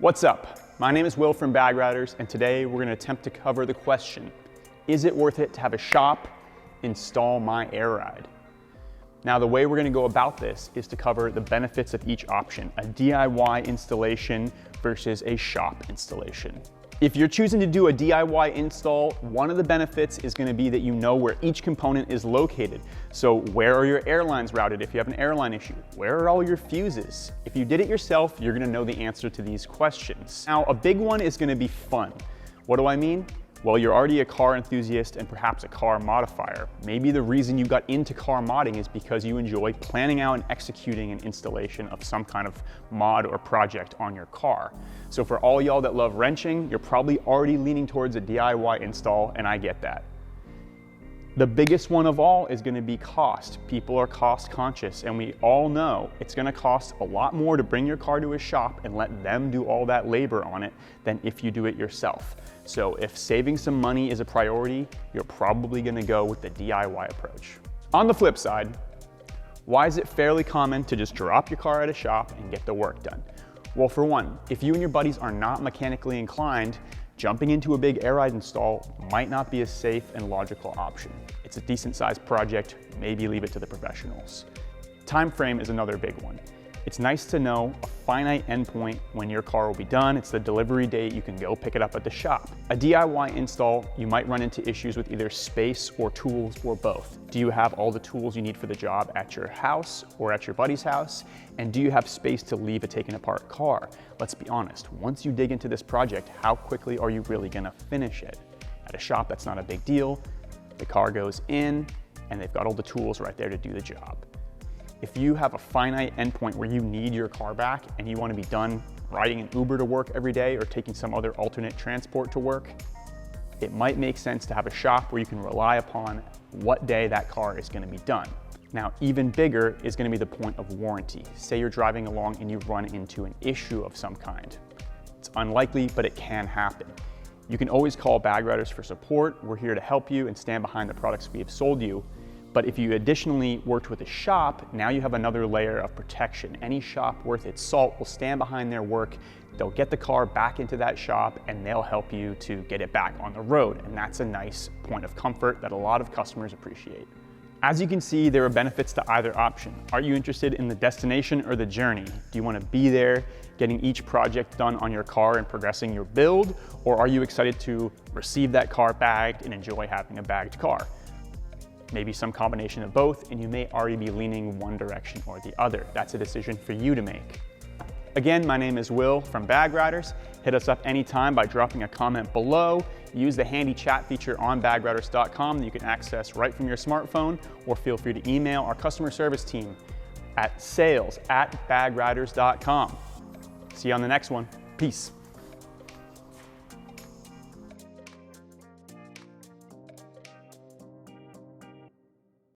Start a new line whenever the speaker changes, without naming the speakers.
What's up? My name is Will from Bag Riders, and today we're going to attempt to cover the question, is it worth it to have a shop install my air ride? Now, the way we're going to go about this is to cover the benefits of each option, a DIY installation versus a shop installation. If you're choosing to do a DIY install, one of the benefits is going to be that you know where each component is located. So where are your airlines routed if you have an airline issue? Where are all your fuses? If you did it yourself, you're going to know the answer to these questions. Now, a big one is going to be fun. What do I mean? Well, you're already a car enthusiast and perhaps a car modifier. Maybe the reason you got into car modding is because you enjoy planning out and executing an installation of some kind of mod or project on your car. So for all y'all that love wrenching, you're probably already leaning towards a DIY install, and I get that. The biggest one of all is going to be cost. People are cost conscious, and we all know it's going to cost a lot more to bring your car to a shop and let them do all that labor on it than if you do it yourself. So if saving some money is a priority, you're probably going to go with the DIY approach. On the flip side, why is it fairly common to just drop your car at a shop and get the work done? Well, for one, if you and your buddies are not mechanically inclined, jumping into a big air ride install might not be a safe and logical option. It's a decent sized project, maybe leave it to the professionals. Time frame is another big one. It's nice to know a finite endpoint when your car will be done. It's the delivery date, you can go pick it up at the shop. A DIY install, you might run into issues with either space or tools or both. Do you have all the tools you need for the job at your house or at your buddy's house? And do you have space to leave a taken apart car? Let's be honest, once you dig into this project, how quickly are you really gonna finish it? At a shop, that's not a big deal. The car goes in and they've got all the tools right there to do the job. If you have a finite endpoint where you need your car back and you want to be done riding an Uber to work every day or taking some other alternate transport to work, it might make sense to have a shop where you can rely upon what day that car is going to be done. Now, even bigger is going to be the point of warranty. Say you're driving along and you run into an issue of some kind. It's unlikely, but it can happen. You can always call Bag Riders for support. We're here to help you and stand behind the products we have sold you. But if you additionally worked with a shop, now you have another layer of protection. Any shop worth its salt will stand behind their work. They'll get the car back into that shop and they'll help you to get it back on the road. And that's a nice point of comfort that a lot of customers appreciate. As you can see, there are benefits to either option. Are you interested in the destination or the journey? Do you want to be there, getting each project done on your car and progressing your build? Or are you excited to receive that car bagged and enjoy having a bagged car? Maybe some combination of both, and you may already be leaning one direction or the other. That's a decision for you to make. Again, my name is Will from Bag Riders. Hit us up anytime by dropping a comment below. Use the handy chat feature on bagriders.com that you can access right from your smartphone, or feel free to email our customer service team at sales@bagriders.com. See you on the next one. Peace.